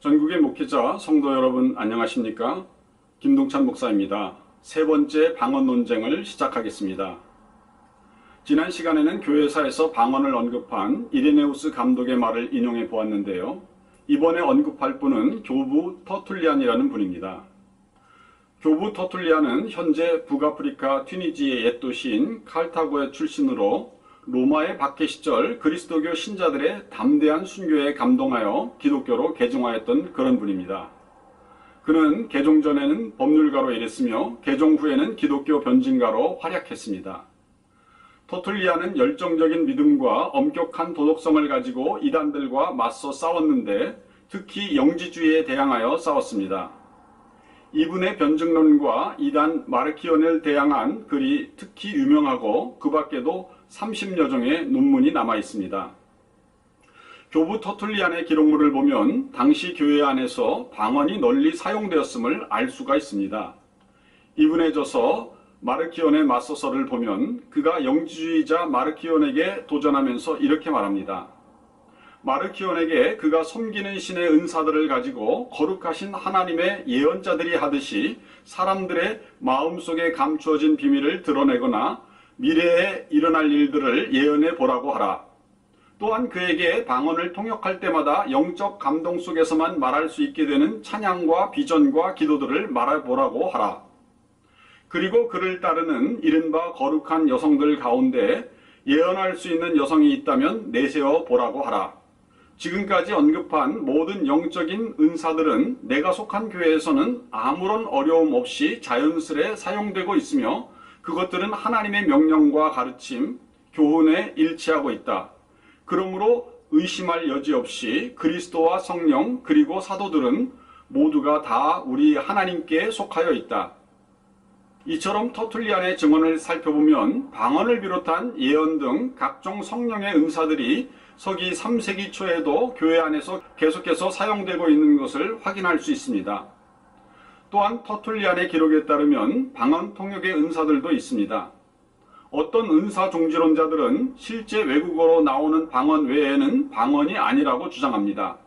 전국의 목회자, 성도 여러분 안녕하십니까? 김동찬 목사입니다. 세 번째 방언 논쟁을 시작하겠습니다. 지난 시간에는 교회사에서 방언을 언급한 이레네우스 감독의 말을 인용해 보았는데요. 이번에 언급할 분은 교부 터툴리안이라는 분입니다. 교부 터툴리안은 현재 북아프리카 튀니지의 옛 도시인 칼타고의 출신으로 로마의 박해 시절 그리스도교 신자들의 담대한 순교에 감동하여 기독교로 개종하였던 그런 분입니다. 그는 개종 전에는 법률가로 일했으며 개종 후에는 기독교 변증가로 활약했습니다. 터툴리안은 열정적인 믿음과 엄격한 도덕성을 가지고 이단들과 맞서 싸웠는데 특히 영지주의에 대항하여 싸웠습니다. 이분의 변증론과 이단 마르키온을 대항한 글이 특히 유명하고 그 밖에도 30여 종의 논문이 남아 있습니다. 교부 터툴리안의 기록물을 보면 당시 교회 안에서 방언이 널리 사용되었음을 알 수가 있습니다. 이분의 저서 마르키온의 맞서서를 보면 그가 영지주의자 마르키온에게 도전하면서 이렇게 말합니다. 마르키온에게 그가 섬기는 신의 은사들을 가지고 거룩하신 하나님의 예언자들이 하듯이 사람들의 마음속에 감추어진 비밀을 드러내거나 미래에 일어날 일들을 예언해 보라고 하라. 또한 그에게 방언을 통역할 때마다 영적 감동 속에서만 말할 수 있게 되는 찬양과 비전과 기도들을 말해보라고 하라. 그리고 그를 따르는 이른바 거룩한 여성들 가운데 예언할 수 있는 여성이 있다면 내세워 보라고 하라. 지금까지 언급한 모든 영적인 은사들은 내가 속한 교회에서는 아무런 어려움 없이 자연스레 사용되고 있으며 그것들은 하나님의 명령과 가르침, 교훈에 일치하고 있다. 그러므로 의심할 여지 없이 그리스도와 성령 그리고 사도들은 모두가 다 우리 하나님께 속하여 있다. 이처럼 터툴리안의 증언을 살펴보면 방언을 비롯한 예언 등 각종 성령의 은사들이 서기 3세기 초에도 교회 안에서 계속해서 사용되고 있는 것을 확인할 수 있습니다. 또한 터툴리안의 기록에 따르면 방언 통역의 은사들도 있습니다. 어떤 은사 종지론자들은 실제 외국어로 나오는 방언 외에는 방언이 아니라고 주장합니다.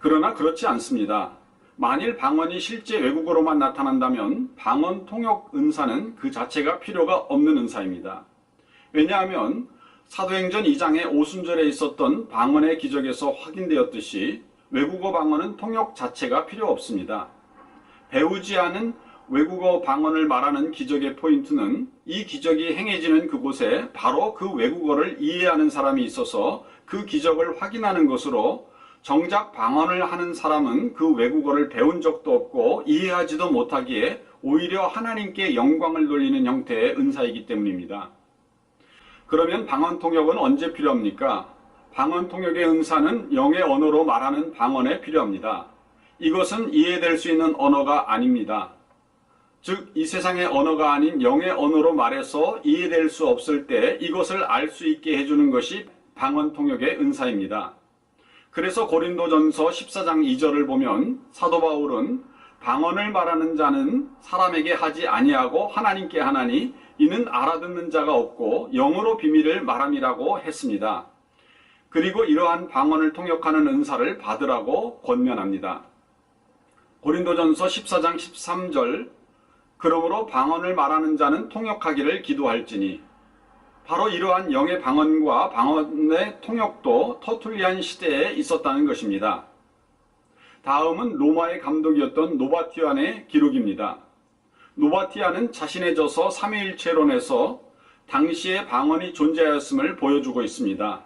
그러나 그렇지 않습니다. 만일 방언이 실제 외국어로만 나타난다면 방언 통역 은사는 그 자체가 필요가 없는 은사입니다. 왜냐하면 사도행전 2장의 오순절에 있었던 방언의 기적에서 확인되었듯이 외국어 방언은 통역 자체가 필요 없습니다. 배우지 않은 외국어 방언을 말하는 기적의 포인트는 이 기적이 행해지는 그곳에 바로 그 외국어를 이해하는 사람이 있어서 그 기적을 확인하는 것으로 정작 방언을 하는 사람은 그 외국어를 배운 적도 없고 이해하지도 못하기에 오히려 하나님께 영광을 돌리는 형태의 은사이기 때문입니다. 그러면 방언 통역은 언제 필요합니까? 방언 통역의 은사는 영의 언어로 말하는 방언에 필요합니다. 이것은 이해될 수 있는 언어가 아닙니다. 즉, 이 세상의 언어가 아닌 영의 언어로 말해서 이해될 수 없을 때 이것을 알 수 있게 해주는 것이 방언 통역의 은사입니다. 그래서 고린도전서 14장 2절을 보면 사도 바울은 방언을 말하는 자는 사람에게 하지 아니하고 하나님께 하나니 이는 알아듣는 자가 없고 영으로 비밀을 말함이라고 했습니다. 그리고 이러한 방언을 통역하는 은사를 받으라고 권면합니다. 고린도전서 14장 13절 그러므로 방언을 말하는 자는 통역하기를 기도할지니 바로 이러한 영의 방언과 방언의 통역도 터툴리안 시대에 있었다는 것입니다. 다음은 로마의 감독이었던 노바티안의 기록입니다. 노바티안은 자신의 저서 삼위일체론에서 당시의 방언이 존재하였음을 보여주고 있습니다.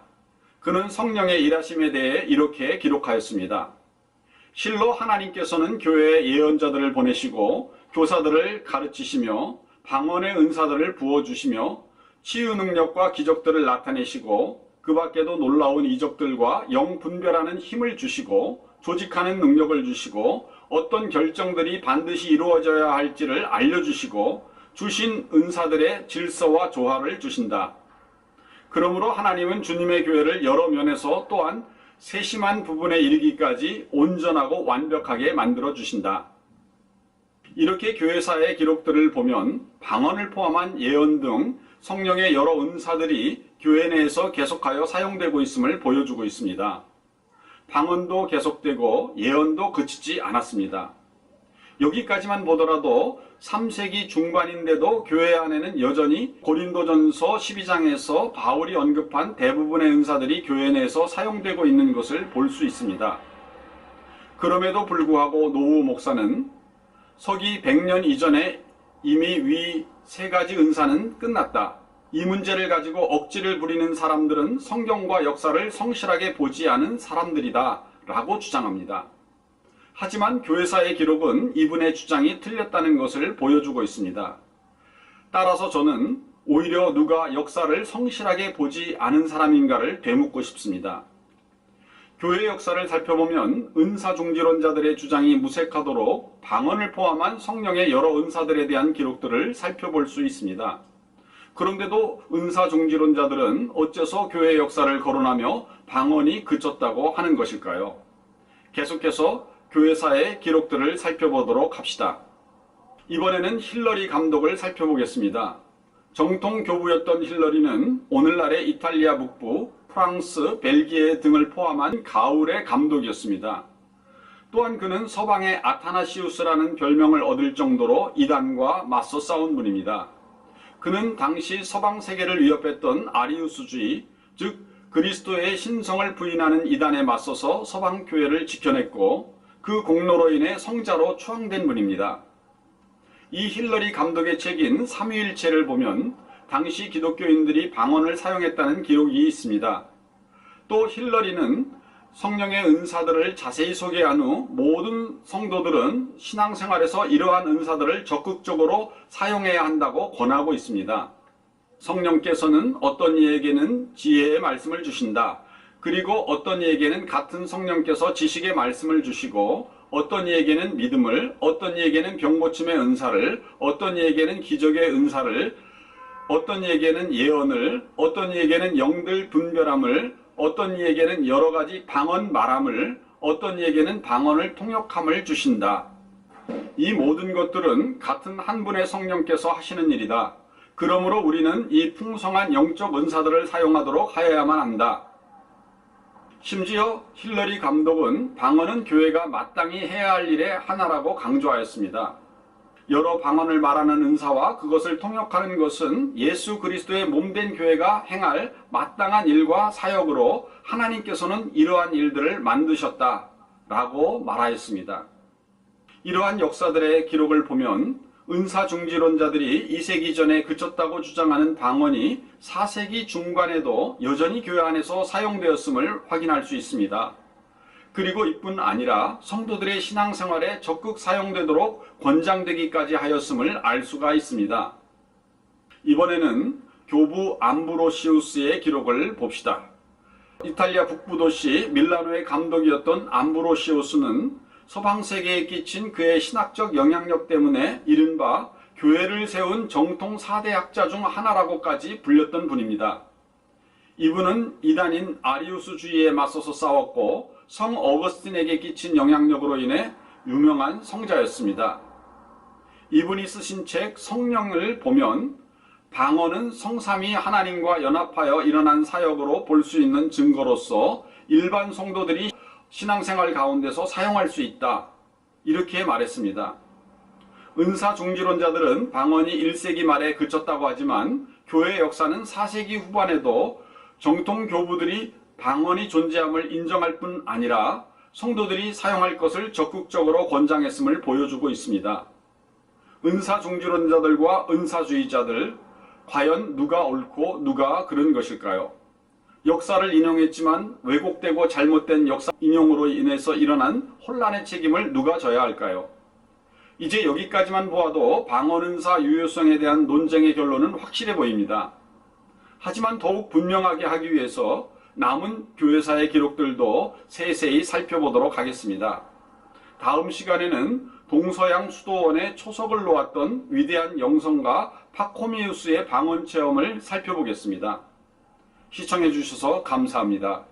그는 성령의 일하심에 대해 이렇게 기록하였습니다. 실로 하나님께서는 교회에 예언자들을 보내시고 교사들을 가르치시며 방언의 은사들을 부어주시며 치유 능력과 기적들을 나타내시고 그 밖에도 놀라운 이적들과 영 분별하는 힘을 주시고 조직하는 능력을 주시고 어떤 결정들이 반드시 이루어져야 할지를 알려주시고 주신 은사들의 질서와 조화를 주신다. 그러므로 하나님은 주님의 교회를 여러 면에서 또한 세심한 부분에 이르기까지 온전하고 완벽하게 만들어 주신다. 이렇게 교회사의 기록들을 보면 방언을 포함한 예언 등 성령의 여러 은사들이 교회 내에서 계속하여 사용되고 있음을 보여주고 있습니다. 방언도 계속되고 예언도 그치지 않았습니다. 여기까지만 보더라도 3세기 중반인데도 교회 안에는 여전히 고린도전서 12장에서 바울이 언급한 대부분의 은사들이 교회 내에서 사용되고 있는 것을 볼 수 있습니다. 그럼에도 불구하고 노후 목사는 서기 100년 이전에 이미 위 세 가지 은사는 끝났다. 이 문제를 가지고 억지를 부리는 사람들은 성경과 역사를 성실하게 보지 않은 사람들이다 라고 주장합니다. 하지만 교회사의 기록은 이분의 주장이 틀렸다는 것을 보여주고 있습니다. 따라서 저는 오히려 누가 역사를 성실하게 보지 않은 사람인가를 되묻고 싶습니다. 교회 역사를 살펴보면 은사중지론자들의 주장이 무색하도록 방언을 포함한 성령의 여러 은사들에 대한 기록들을 살펴볼 수 있습니다. 그런데도 은사중지론자들은 어째서 교회 역사를 거론하며 방언이 그쳤다고 하는 것일까요? 계속해서 교회사의 기록들을 살펴보도록 합시다. 이번에는 힐러리 감독을 살펴보겠습니다. 정통 교부였던 힐러리는 오늘날의 이탈리아 북부, 프랑스, 벨기에 등을 포함한 가울의 감독이었습니다. 또한 그는 서방의 아타나시우스라는 별명을 얻을 정도로 이단과 맞서 싸운 분입니다. 그는 당시 서방 세계를 위협했던 아리우스주의, 즉 그리스도의 신성을 부인하는 이단에 맞서서 서방 교회를 지켜냈고 그 공로로 인해 성자로 추앙된 분입니다. 이 힐러리 감독의 책인 삼위일체를 보면 당시 기독교인들이 방언을 사용했다는 기록이 있습니다. 또 힐러리는 성령의 은사들을 자세히 소개한 후 모든 성도들은 신앙생활에서 이러한 은사들을 적극적으로 사용해야 한다고 권하고 있습니다. 성령께서는 어떤 이에게는 지혜의 말씀을 주신다. 그리고 어떤 이에게는 같은 성령께서 지식의 말씀을 주시고 어떤 이에게는 믿음을, 어떤 이에게는 병고침의 은사를, 어떤 이에게는 기적의 은사를, 어떤 이에게는 예언을, 어떤 이에게는 영들 분별함을, 어떤 이에게는 여러 가지 방언 말함을, 어떤 이에게는 방언을 통역함을 주신다. 이 모든 것들은 같은 한 분의 성령께서 하시는 일이다. 그러므로 우리는 이 풍성한 영적 은사들을 사용하도록 하여야만 한다. 심지어 힐러리 감독은 방언은 교회가 마땅히 해야 할 일의 하나라고 강조하였습니다. 여러 방언을 말하는 은사와 그것을 통역하는 것은 예수 그리스도의 몸된 교회가 행할 마땅한 일과 사역으로 하나님께서는 이러한 일들을 만드셨다라고 말하였습니다. 이러한 역사들의 기록을 보면 은사중지론자들이 2세기 전에 그쳤다고 주장하는 방언이 4세기 중반에도 여전히 교회 안에서 사용되었음을 확인할 수 있습니다. 그리고 이뿐 아니라 성도들의 신앙생활에 적극 사용되도록 권장되기까지 하였음을 알 수가 있습니다. 이번에는 교부 암브로시우스의 기록을 봅시다. 이탈리아 북부 도시 밀라노의 감독이었던 암브로시우스는 서방세계에 끼친 그의 신학적 영향력 때문에 이른바 교회를 세운 정통 4대 학자 중 하나라고까지 불렸던 분입니다. 이분은 이단인 아리우스주의에 맞서서 싸웠고 성 어거스틴에게 끼친 영향력으로 인해 유명한 성자였습니다. 이분이 쓰신 책 성령을 보면 방언은 성삼위 하나님과 연합하여 일어난 사역으로 볼 수 있는 증거로서 일반 성도들이 신앙생활 가운데서 사용할 수 있다. 이렇게 말했습니다. 은사중지론자들은 방언이 1세기 말에 그쳤다고 하지만 교회 역사는 4세기 후반에도 정통 교부들이 방언이 존재함을 인정할 뿐 아니라 성도들이 사용할 것을 적극적으로 권장했음을 보여주고 있습니다. 은사중지론자들과 은사주의자들, 과연 누가 옳고 누가 그른 것일까요? 역사를 인용했지만 왜곡되고 잘못된 역사 인용으로 인해서 일어난 혼란의 책임을 누가 져야 할까요? 이제 여기까지만 보아도 방언은사 유효성에 대한 논쟁의 결론은 확실해 보입니다. 하지만 더욱 분명하게 하기 위해서 남은 교회사의 기록들도 세세히 살펴보도록 하겠습니다. 다음 시간에는 동서양 수도원에 초석을 놓았던 위대한 영성가 파코미우스의 방언 체험을 살펴보겠습니다. 시청해 주셔서 감사합니다.